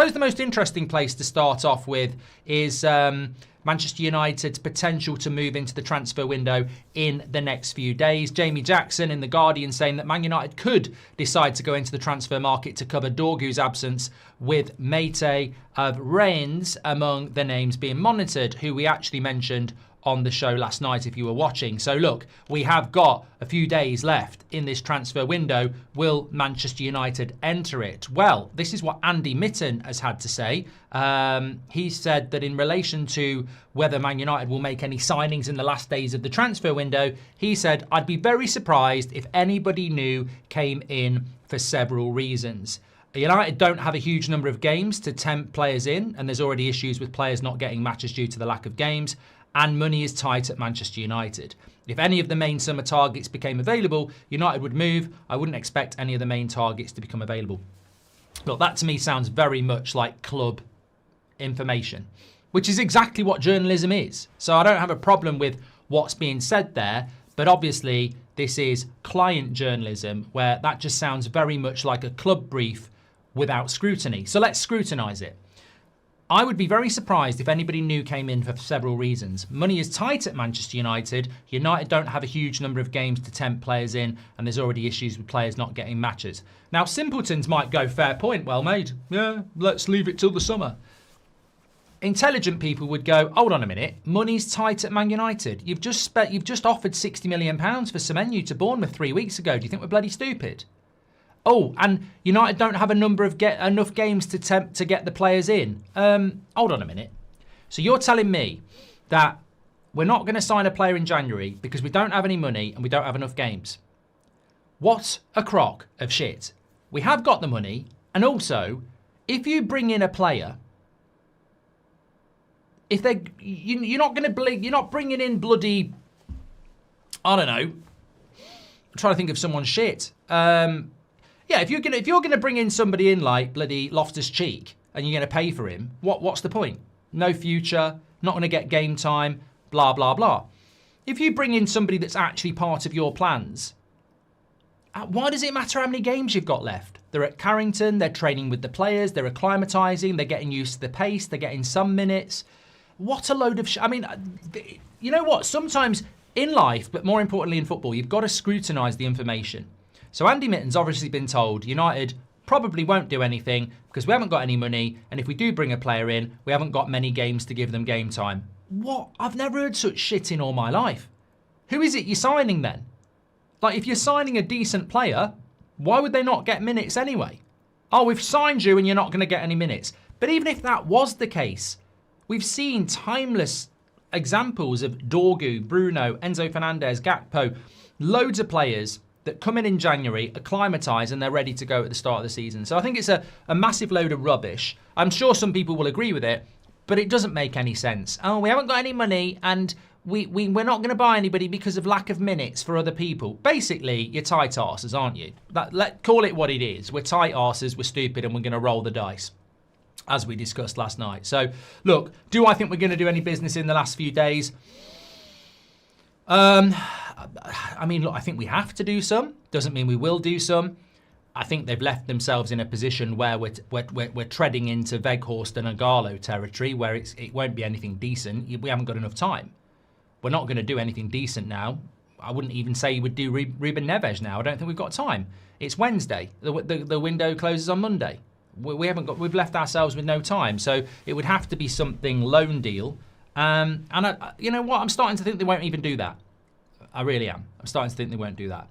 suppose the most interesting place to start off with is Manchester United's potential to move into the transfer window in the next few days. Jamie Jackson in The Guardian saying that Man United could decide to go into the transfer market to cover Dorgu's absence, with Mate of Rennes among the names being monitored, who we actually mentioned on the show last night if you were watching. So look, we have got a few days left in this transfer window. Will Manchester United enter it? Well, this is what Andy Mitten has had to say. He said that in relation to whether Man United will make any signings in the last days of the transfer window, he said, I'd be very surprised if anybody new came in for several reasons. United don't have a huge number of games to tempt players in, and there's already issues with players not getting matches due to the lack of games. And money is tight at Manchester United. If any of the main summer targets became available, United would move. I wouldn't expect any of the main targets to become available. Look, that to me sounds very much like club information, which is exactly what journalism is. So I don't have a problem with what's being said there, but obviously this is client journalism where that just sounds very much like a club brief without scrutiny. So let's scrutinise it. I would be very surprised if anybody new came in for several reasons. Money is tight at Manchester United. United don't have a huge number of games to tempt players in, and there's already issues with players not getting matches. Now, simpletons might go, fair point, well made. Yeah, let's leave it till the summer. Intelligent people would go, hold on a minute, money's tight at Man United. You've just offered £60 million for Semenyo to Bournemouth 3 weeks ago. Do you think we're bloody stupid? Oh, and United don't have enough games to tempt to get the players in. Hold on a minute. So you're telling me that we're not going to sign a player in January because we don't have any money and we don't have enough games? What a crock of shit. We have got the money, and also, if you bring in a player, you're not bringing in bloody, I don't know. I'm trying to think of someone shit. Yeah, if you're gonna bring in somebody in like bloody Loftus-Cheek and you're gonna pay for him, what's the point? No future, not gonna get game time, blah blah blah. If you bring in somebody that's actually part of your plans, why does it matter how many games you've got left? They're at Carrington, they're training with the players, they're acclimatising, they're getting used to the pace, they're getting some minutes. What a load of I mean, you know what? Sometimes in life, but more importantly in football, you've got to scrutinise the information. So Andy Mitten's obviously been told United probably won't do anything because we haven't got any money, and if we do bring a player in, we haven't got many games to give them game time. What? I've never heard such shit in all my life. Who is it you're signing then? Like, if you're signing a decent player, why would they not get minutes anyway? Oh, we've signed you and you're not going to get any minutes. But even if that was the case, we've seen timeless examples of Dorgu, Bruno, Enzo Fernandez, Gakpo, loads of players that come in January, acclimatise, and they're ready to go at the start of the season. So I think it's a massive load of rubbish. I'm sure some people will agree with it, but it doesn't make any sense. Oh, we haven't got any money, and we're not going to buy anybody because of lack of minutes for other people. Basically, you're tight arses, aren't you? Call it what it is. We're tight arses, we're stupid, and we're going to roll the dice, as we discussed last night. So, look, do I think we're going to do any business in the last few days? I mean, look, I think we have to do some. Doesn't mean we will do some. I think they've left themselves in a position where we're treading into Weghorst and Ighalo territory, where it won't be anything decent. We haven't got enough time. We're not going to do anything decent now. I wouldn't even say you would do Ruben Neves now. I don't think we've got time. It's Wednesday. The window closes on Monday. We've left ourselves with no time. So it would have to be something loan deal. You know what? I'm starting to think they won't even do that. I really am. I'm starting to think they won't do that.